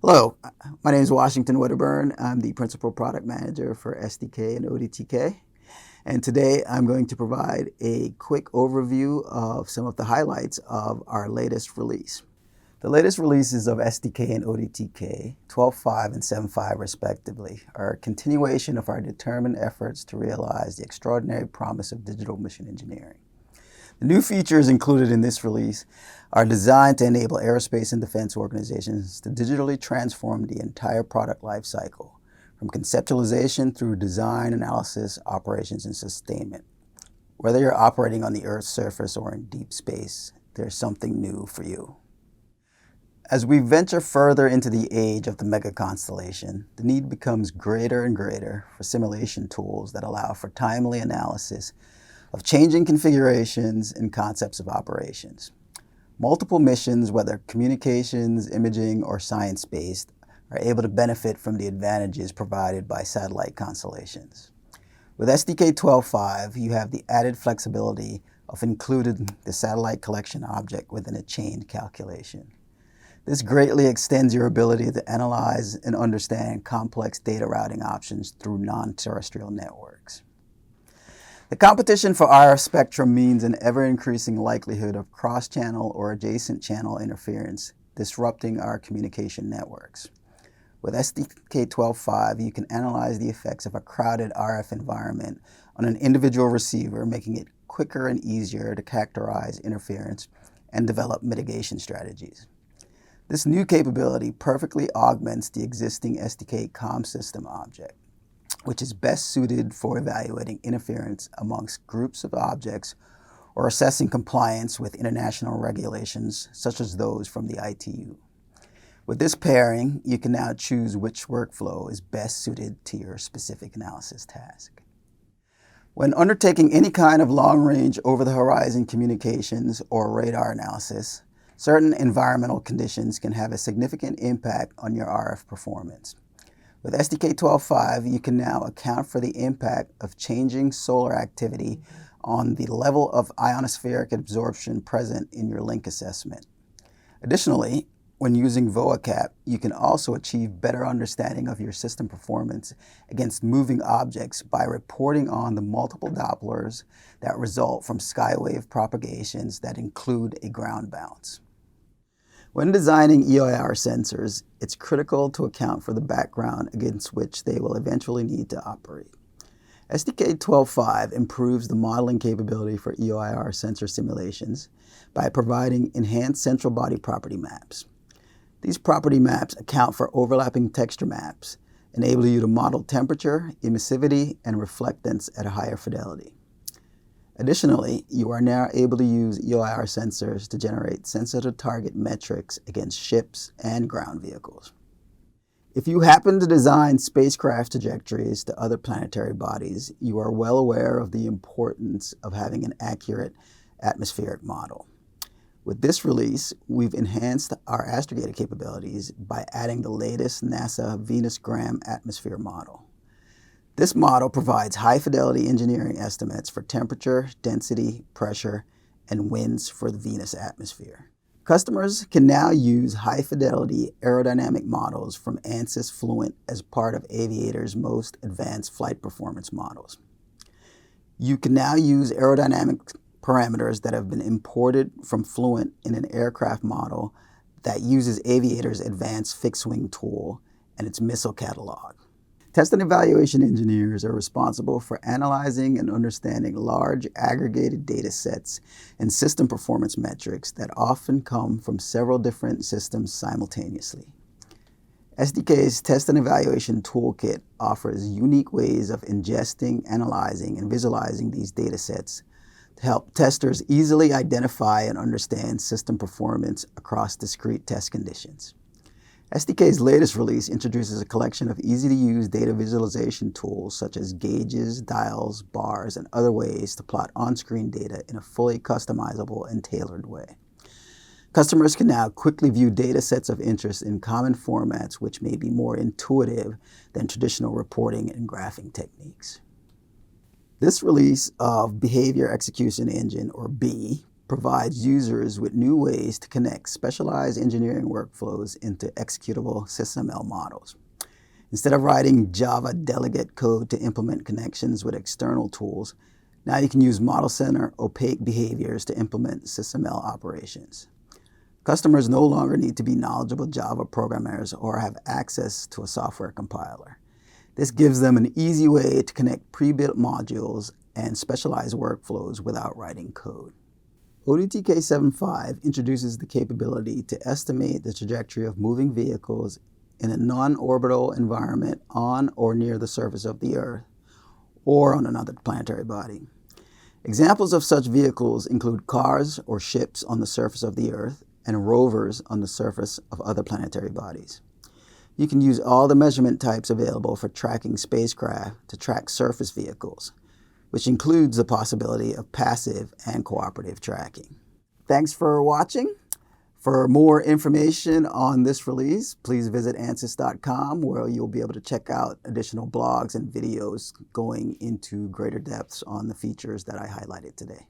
Hello, my name is Washington Wedderburn. I'm the Principal Product Manager for STK and ODTK. And today I'm going to provide a quick overview of some of the highlights of our latest release. The latest releases of STK and ODTK, 12.5 and 7.5 respectively, are a continuation of our determined efforts to realize the extraordinary promise of digital mission engineering. The new features included in this release are designed to enable aerospace and defense organizations to digitally transform the entire product lifecycle, from conceptualization through design, analysis, operations, and sustainment. Whether you're operating on the Earth's surface or in deep space, there's something new for you. As we venture further into the age of the mega constellation, the need becomes greater and greater for simulation tools that allow for timely analysis of changing configurations and concepts of operations. Multiple missions, whether communications, imaging, or science-based, are able to benefit from the advantages provided by satellite constellations. With STK 12.5, you have the added flexibility of including the satellite collection object within a chained calculation. This greatly extends your ability to analyze and understand complex data routing options through non-terrestrial networks. The competition for RF spectrum means an ever-increasing likelihood of cross-channel or adjacent channel interference disrupting our communication networks. With STK 12.5, you can analyze the effects of a crowded RF environment on an individual receiver, making it quicker and easier to characterize interference and develop mitigation strategies. This new capability perfectly augments the existing STK comm system object, which is best suited for evaluating interference amongst groups of objects or assessing compliance with international regulations, such as those from the ITU. With this pairing, you can now choose which workflow is best suited to your specific analysis task. When undertaking any kind of long-range over-the-horizon communications or radar analysis, certain environmental conditions can have a significant impact on your RF performance. With STK 12.5, you can now account for the impact of changing solar activity on the level of ionospheric absorption present in your link assessment. Additionally, when using VOACAP, you can also achieve better understanding of your system performance against moving objects by reporting on the multiple Dopplers that result from skywave propagations that include a ground bounce. When designing EOIR sensors, it's critical to account for the background against which they will eventually need to operate. STK 12.5 improves the modeling capability for EOIR sensor simulations by providing enhanced central body property maps. These property maps account for overlapping texture maps, enabling you to model temperature, emissivity, and reflectance at a higher fidelity. Additionally, you are now able to use EOIR sensors to generate sensor-to-target metrics against ships and ground vehicles. If you happen to design spacecraft trajectories to other planetary bodies, you are well aware of the importance of having an accurate atmospheric model. With this release, we've enhanced our astrogator capabilities by adding the latest NASA Venus-Gram atmosphere model. This model provides high-fidelity engineering estimates for temperature, density, pressure, and winds for the Venus atmosphere. Customers can now use high-fidelity aerodynamic models from Ansys Fluent as part of aviators' most advanced flight performance models. You can now use aerodynamic parameters that have been imported from Fluent in an aircraft model that uses Aviator's advanced fixed-wing tool and its missile catalog. Test and evaluation engineers are responsible for analyzing and understanding large aggregated data sets and system performance metrics that often come from several different systems simultaneously. STK's Test and Evaluation Toolkit offers unique ways of ingesting, analyzing, and visualizing these data sets to help testers easily identify and understand system performance across discrete test conditions. STK's latest release introduces a collection of easy-to-use data visualization tools such as gauges, dials, bars, and other ways to plot on-screen data in a fully customizable and tailored way. Customers can now quickly view data sets of interest in common formats which may be more intuitive than traditional reporting and graphing techniques. This release of Behavior Execution Engine, or B, provides users with new ways to connect specialized engineering workflows into executable SysML models. Instead of writing Java delegate code to implement connections with external tools, now you can use Model Center opaque behaviors to implement SysML operations. Customers no longer need to be knowledgeable Java programmers or have access to a software compiler. This gives them an easy way to connect pre-built modules and specialized workflows without writing code. ODTK 7.5 introduces the capability to estimate the trajectory of moving vehicles in a non-orbital environment on or near the surface of the Earth or on another planetary body. Examples of such vehicles include cars or ships on the surface of the Earth and rovers on the surface of other planetary bodies. You can use all the measurement types available for tracking spacecraft to track surface vehicles, which includes the possibility of passive and cooperative tracking. Thanks for watching. For more information on this release, please visit Ansys.com, where you'll be able to check out additional blogs and videos going into greater depths on the features that I highlighted today.